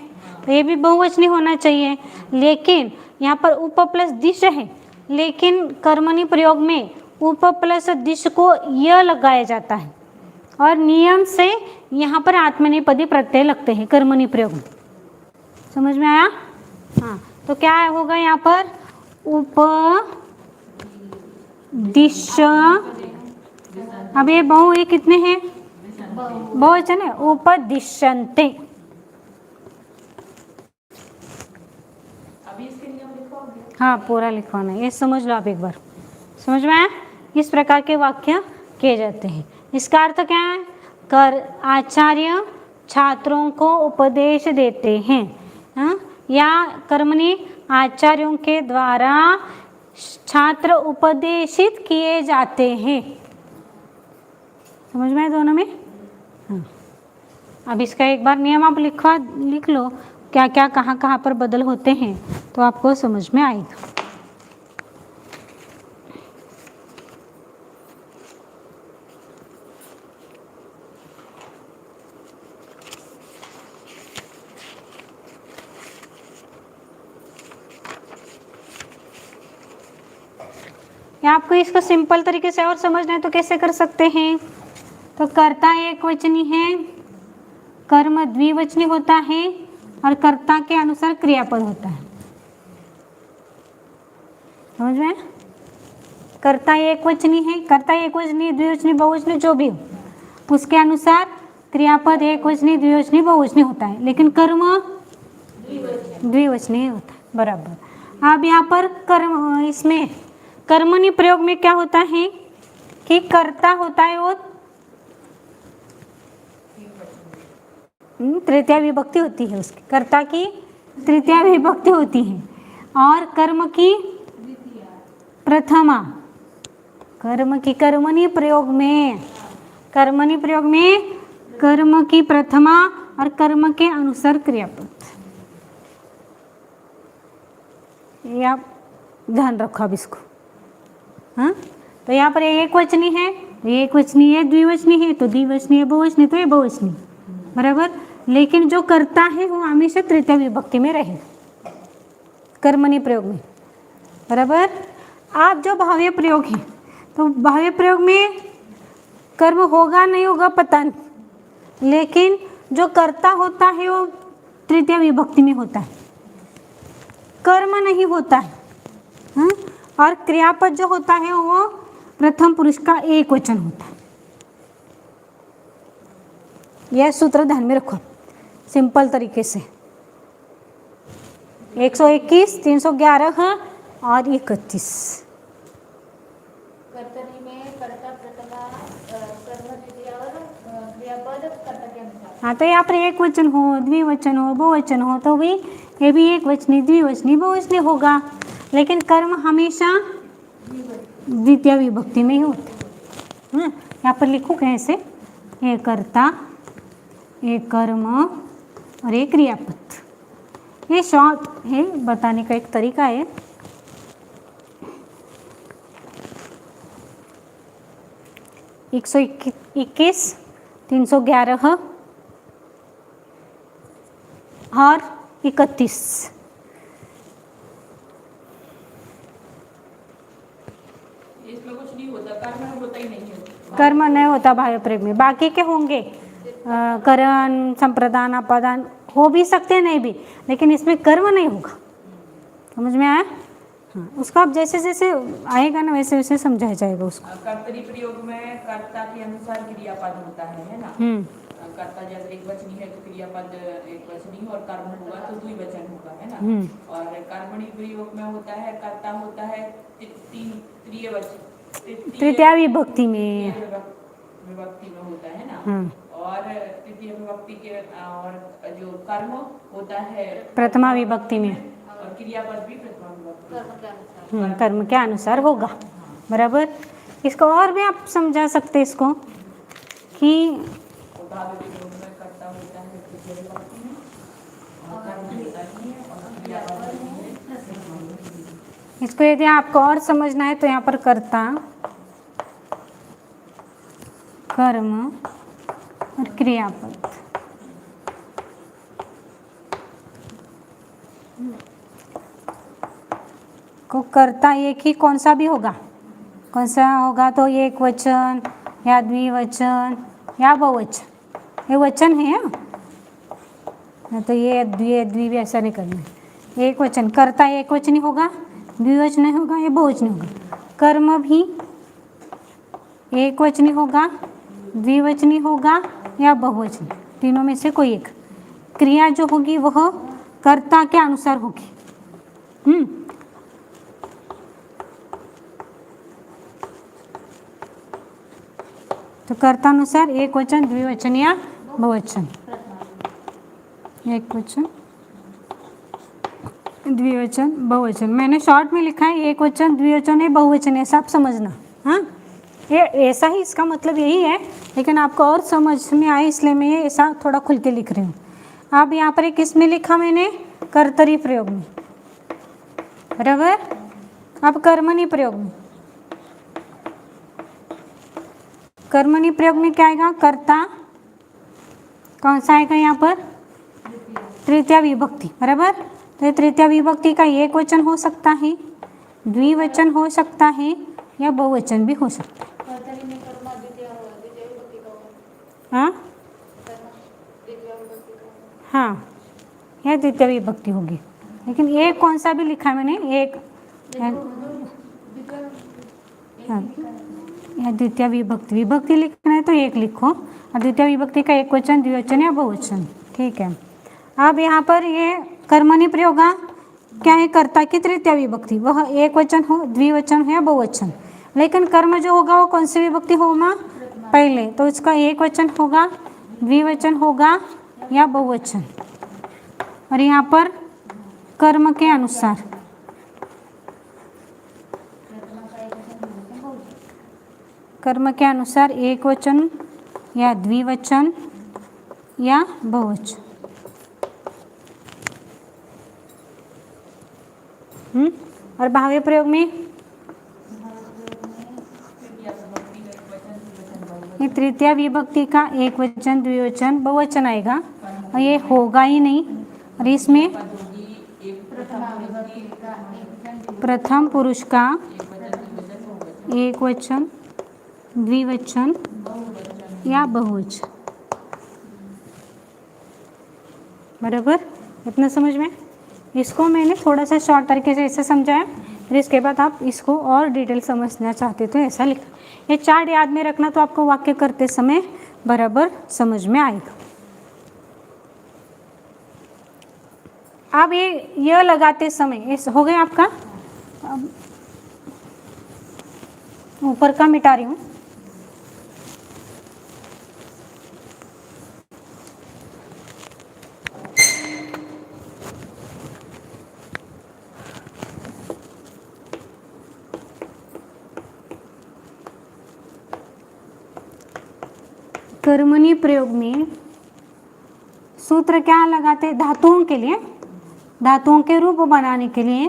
तो ये भी बहुवचनी होना चाहिए। लेकिन यहाँ पर उप प्लस दिश है, लेकिन कर्मणि प्रयोग में उप प्लस दिश को य लगाया जाता है और नियम से यहाँ पर आत्मनेपदी प्रत्यय लगते हैं कर्मणि प्रयोग में। समझ में आया? हाँ, तो क्या होगा यहाँ पर? उपदिश। अब ये बहु ये कितने हैं? बहुवचन है, उपदिशन्ते। अभी इसके नियम लिखोगे? हाँ, पूरा लिखवाना है, ये समझ लो आप एक बार। समझ में आया? इस प्रकार के वाक्य किए जाते हैं। इसका अर्थ क्या है? आचार्य छात्रों को उपदेश देते हैं, हाँ? या कर्मणि आचार्यों के द्वारा छात्र उपदेशित किए जाते हैं। समझ में आया दोनों में? हाँ। अब इसका एक बार नियम आप लिख लो, क्या क्या कहाँ कहाँ पर बदल होते हैं, तो आपको समझ में आएगा। या आपको इसको सिंपल तरीके से और समझना है तो कैसे कर सकते हैं? तो कर्ता एक वचनी है, कर्म द्विवचनी होता है और कर्ता के अनुसार क्रियापद होता है। समझ में? कर्ता एक वचनी है, कर्ता एक वचनी, द्विवचनी, बहुवचनी जो भी हो, उसके अनुसार क्रियापद एक वचनी, द्विवचनी, बहुवचनी होता है। लेकिन कर्म द्विवचनी होता है, बराबर। अब यहाँ पर कर्म, इसमें कर्मणि प्रयोग में क्या होता है कि कर्ता होता है वो तृतीया विभक्ति होती है, उसकी कर्ता की तृतीया विभक्ति होती है और कर्म की प्रथमा। कर्मणि प्रयोग में कर्म की प्रथमा और कर्म के अनुसार क्रियापद। ये आप ध्यान रखो अब इसको। हाँ, तो यहाँ पर एक वचनी है, एक वचनी है, द्विवचनी है तो द्विवचनी है, बहुवचनी तो ये बहुवचनी, बराबर। लेकिन जो करता है वो हमेशा तृतीय विभक्ति में रहे कर्मणि प्रयोग में, बराबर। आप जो भाव्य प्रयोग है तो भाव्य प्रयोग में कर्म होगा नहीं होगा पता नहीं, लेकिन जो कर्ता होता है वो तृतीय विभक्ति में होता है, कर्म नहीं होता है। हाँ? और क्रियापद जो होता है वो प्रथम पुरुष का एक वचन होता है। यह सूत्र ध्यान में रखो सिंपल तरीके से। 121, 311 और 31। कर्तरी में कर्ता प्रथमा, कर्म द्वितीया और क्रियापद कर्ता के अनुसार। हाँ, तो यहाँ पर एक वचन हो, द्विवचन हो, बहुवचन हो तो भी ये भी एक वचनी, द्विवचनी, बहुवचनी होगा। लेकिन कर्म हमेशा द्वितीय विभक्ति में ही होता है। यहाँ पर लिखो कैसे? एक कर्ता, एक कर्म और एक क्रियापद। ये शॉर्ट है, बताने का एक तरीका है। 121, 311 और 31। इसमें कुछ नहीं होता, कर्म होता ही नहीं है। कर्म नहीं होता भाव प्रयोग में, बाकी के होंगे करण, संप्रदान, अपादान हो भी सकते हैं, नहीं भी, लेकिन इसमें कर्म नहीं होगा। समझ में आया? हाँ, उसको आप जैसे जैसे आएगा ना वैसे वैसे समझाया जाएगा उसको। कर्तरी प्रयोग में कर्ता के अनुसार क्रियापद होता है ना। कर्ता जैसे एक वचनी है तो क्रियापद एक वचनी, और कर्म होगा तो द्विवचन होगा, है ना। और कर्मणि प्रयोग में होता है कर्ता होता है तृतीया विभक्ति में विभक्ति में होता है ना। और तृतीय विभक्ति के और जो कर्म होता है प्रथमा विभक्ति में, और क्रियापद भी प्रथमा विभक्ति कर्म के अनुसार होगा। बराबर। इसको और भी आप समझा सकते इसको कि भाव प्रयोग में कर्ता होता है तृतीय विभक्ति में, और कर्म होता है और क्रियापद भी है। इसको यदि आपको और समझना है तो यहाँ पर कर्ता, कर्म और क्रियापद। को कर्ता एक ही कौन सा भी होगा, कौन सा होगा तो एक वचन या द्विवचन या बहुवचन। ये वचन है ना, तो ये द्वि ऐसा नहीं करना है। एक वचन कर्ता एक वचनी होगा, द्विवचन होगा या बहुवचनी होगा। कर्म भी एक वचनी होगा, द्विवचनी होगा या बहुवचनी, तीनों में से कोई एक। क्रिया जो होगी वह कर्ता के अनुसार होगी। तो कर्ता अनुसार एक वचन, द्विवचन या बहुवचन। एक वचन, द्विवचन, बहुवचन। मैंने शॉर्ट में लिखा है एक वचन, द्विवचन या बहुवचन, ऐसा आप समझना। हाँ, ये ऐसा ही, इसका मतलब यही है, लेकिन आपको और समझ में आए इसलिए मैं ये ऐसा थोड़ा खुल के लिख रही हूँ। अब यहाँ पर एक किस में लिखा मैंने, कर्तरी प्रयोग में। बराबर। अब कर्मणि प्रयोग में, कर्मणि प्रयोग में क्या आएगा, कर्ता कौन सा आएगा यहाँ पर, तृतीया विभक्ति। बराबर। तो तृतीया विभक्ति का एक वचन हो सकता है, द्विवचन हो सकता है या बहुवचन भी हो सकता है। हाँ हाँ, यह द्वितीय विभक्ति होगी, लेकिन एक कौन सा भी लिखा है मैंने, एक या द्वितीय विभक्ति। विभक्ति लिखना है तो एक लिखो, और द्वितीय विभक्ति का एक वचन, द्विवचन या बहुवचन। ठीक है। अब यहाँ पर ये कर्मणि प्रयोग क्या है, कर्ता की तृतीय विभक्ति, वह एक वचन हो, द्विवचन हो या बहुवचन। लेकिन कर्म जो होगा वो कौन सी विभक्ति होगा, पहले, तो इसका एक वचन होगा, द्विवचन होगा या बहुवचन। और यहाँ पर कर्म के अनुसार एक वचन या द्विवचन या बहुवचन। और भाव्य प्रयोग में ये तृतीया विभक्ति का एक वचन, द्विवचन, बहुवचन आएगा, और ये होगा ही नहीं। और इसमें प्रथम पुरुष का एक वचन, द्विवचन या बहुवचन। बराबर। इतना समझ में। इसको मैंने थोड़ा सा शॉर्ट तरीके से ऐसे समझाया, फिर इसके बाद आप इसको और डिटेल समझना चाहते तो ऐसा लिखा। ये चार्ट याद में रखना तो आपको वाक्य करते समय बराबर समझ में आएगा। अब ये लगाते समय इस हो गया आपका, ऊपर का मिटा रही हूँ। कर्मणि प्रयोग में सूत्र क्या लगाते हैं, धातुओं के लिए, धातुओं के रूप बनाने के लिए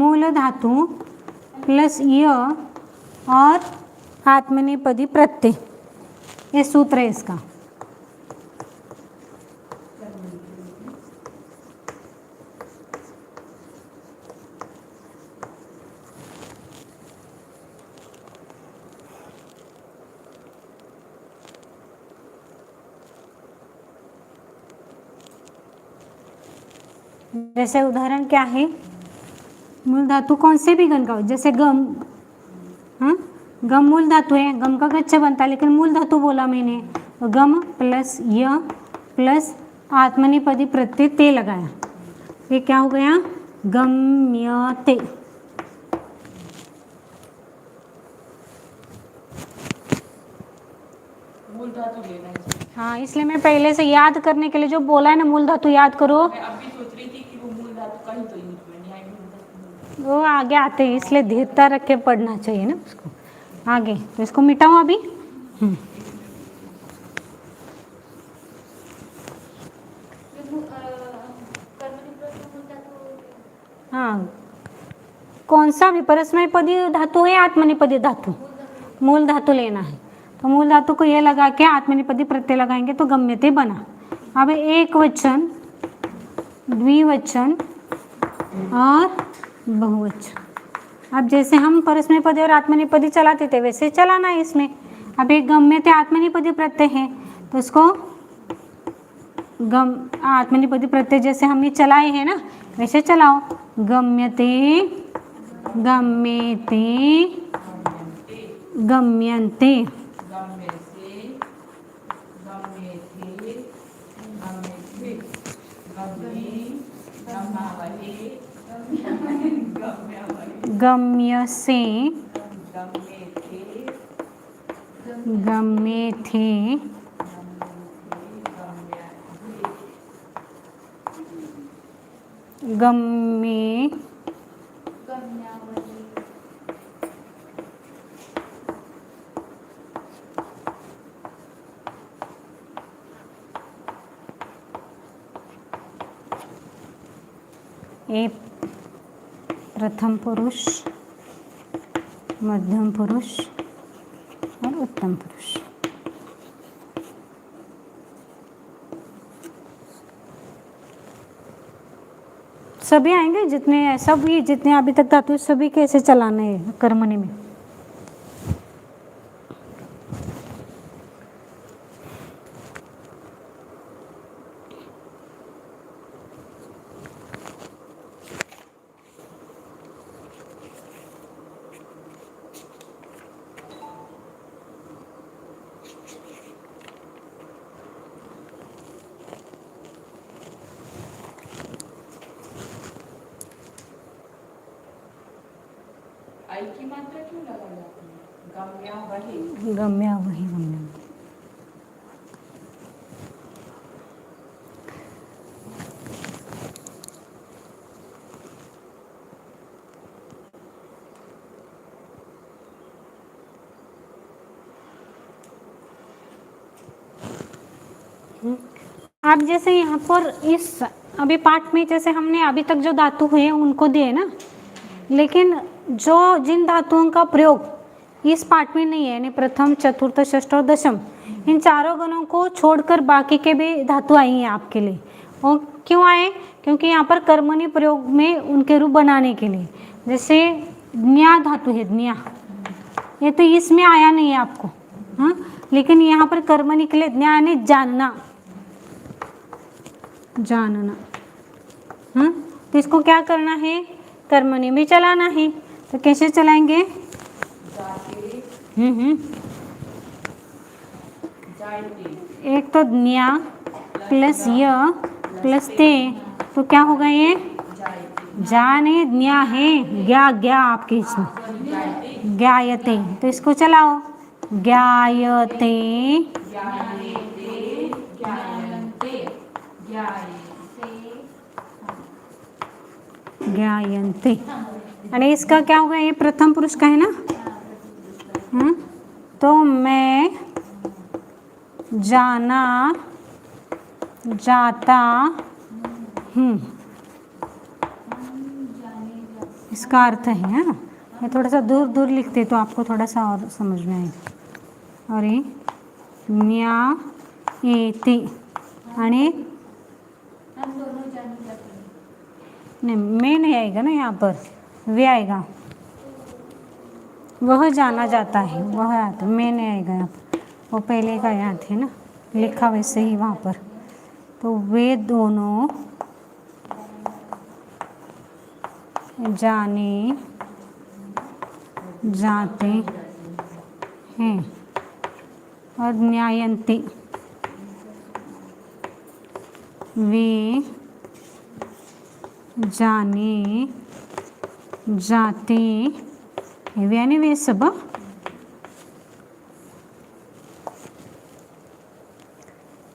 मूल धातु प्लस य और आत्मनेपदी प्रत्यय, ये सूत्र है इसका। जैसे उदाहरण क्या है, मूल धातु कौन से भी गण का हो, जैसे गम, हाँ गम मूल धातु है, गम का गच्छ बनता है, लेकिन मूल धातु बोला मैंने, तो गम प्लस य प्लस आत्मनेपदी प्रत्यय ते लगाया, ये क्या हो गया, गम्यते। मूल धातु लेना है। हाँ, इसलिए मैं पहले से याद करने के लिए जो बोला है ना, मूल धातु याद करो, मैं अब भी सोच रही थी कि वो मूल धातु का ही तो यूज में न्याय मूल धातु। वो आगे आते हैं, इसलिए धीरता रख के पढ़ना चाहिए ना उसको आगे। तो इसको मिटाऊं अभी। हाँ, कौन सा भी परस्मैपदी धातु है, आत्मनेपदी धातु, मूल धातु लेना है, तो मूल धातु को ये लगा के आत्मनेपदी प्रत्यय लगाएंगे तो गम्यते बना। अब एक वचन, द्विवचन और बहुवचन। अब जैसे हम परस्मैपदी और आत्मनेपदी चलाते थे वैसे चलाना है इसमें। अब एक गम्यते आत्मनेपदी प्रत्यय है तो उसको आत्मनेपदी प्रत्यय जैसे हमने चलाए हैं ना वैसे चलाओ, गम्यते, गम्यते, गम्यन्ते, गम्यसे, गम्येथे, गम्ये, ए प्रथम पुरुष, मध्यम पुरुष और उत्तम पुरुष। सभी आएंगे, जितने सभी जितने अभी तक धातु सभी कैसे चलाने हैं कर्मणि में। आई की मात्रा क्यों लगा जाती है, गम्या वही, गम्या वही, गम्या। अब जैसे यहाँ पर इस अभी पाठ में जैसे हमने अभी तक जो धातु हुए उनको दिए ना, लेकिन जो जिन धातुओं का प्रयोग इस पाठ में नहीं है, यानी प्रथम, चतुर्थ, षष्ठ और दशम, इन चारों गणों को छोड़कर बाकी के भी धातु आई हैं आपके लिए। और क्यों आए, क्योंकि यहाँ पर कर्मणि प्रयोग में उनके रूप बनाने के लिए। जैसे ज्ञा धातु है, ज्ञा, ये तो इसमें आया नहीं है आपको, हाँ, लेकिन यहाँ पर कर्मणि के लिए ज्ञा यानी जानना, जानना, हाँ, तो इसको क्या करना है, कर्मणि में चलाना है। तो कैसे चलाएंगे, एक तो ज्ञा प्लस य प्लस ते, तो क्या होगा ये, जाने ज्ञा है, ज्ञा ज्ञा आपके इसमें ज्ञायते, तो इसको चलाओ, ज्ञायते, ज्ञायन्ते, अरे इसका क्या होगा, ये प्रथम पुरुष का है ना, तो मैं जाना जाता हूँ, इसका अर्थ है ना। मैं थोड़ा सा दूर दूर लिखते तो आपको थोड़ा सा और समझ में आएगा। और ये ज्ञायते आणि हम दोनों जाने जाते हैं। नहीं, मैं नहीं आएगा ना यहाँ पर, वे आएगा। वह जाना जाता है, वह आता, मैं नहीं आएगा यहाँ पर, वो पहले का याद है ना, लिखा वैसे ही वहाँ पर। तो वे दोनों जाने जाते हैं। और न्यायन्ते, वे जाने जाते हैं, वे यानी वे सब।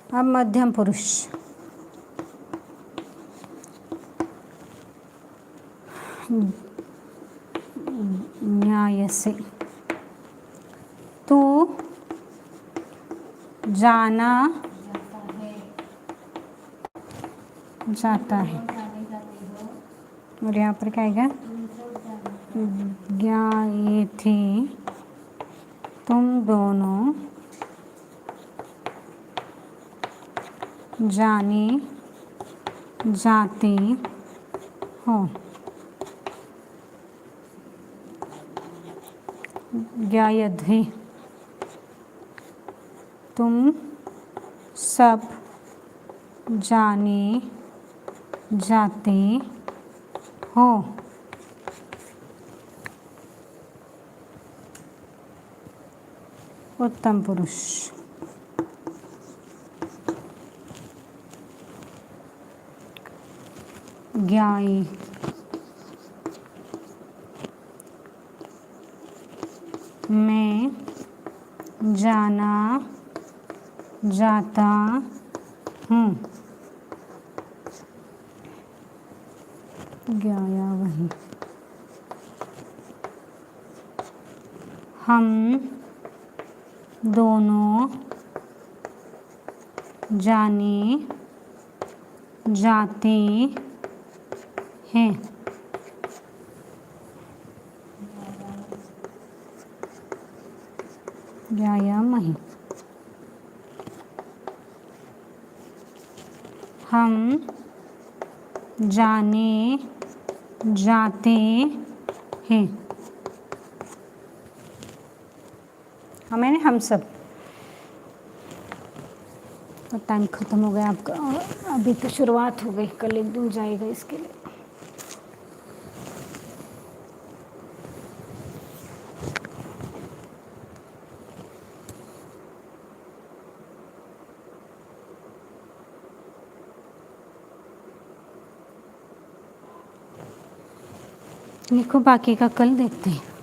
अब मध्यम पुरुष, न्याय से, तू जाना जाता है। और यहाँ पर क्या आएगा, ज्ञायते, तुम दोनों जाने जाते हो। ज्ञायध्वे, तुम सब जाने जाते हो। उत्तम पुरुष, ज्ञाय, मैं जाना जाता हूँ। ज्ञाया वही, हम दोनों जाने जाते हैं। व्यायाम, हम जाने जाते हैं। मैंने हम सब। तो टाइम ख़त्म हो गया आपका, और अभी तो शुरुआत हो गई, कल एक दिन जाएगा इसके लिए। लिखो, बाकी का कल देखते हैं।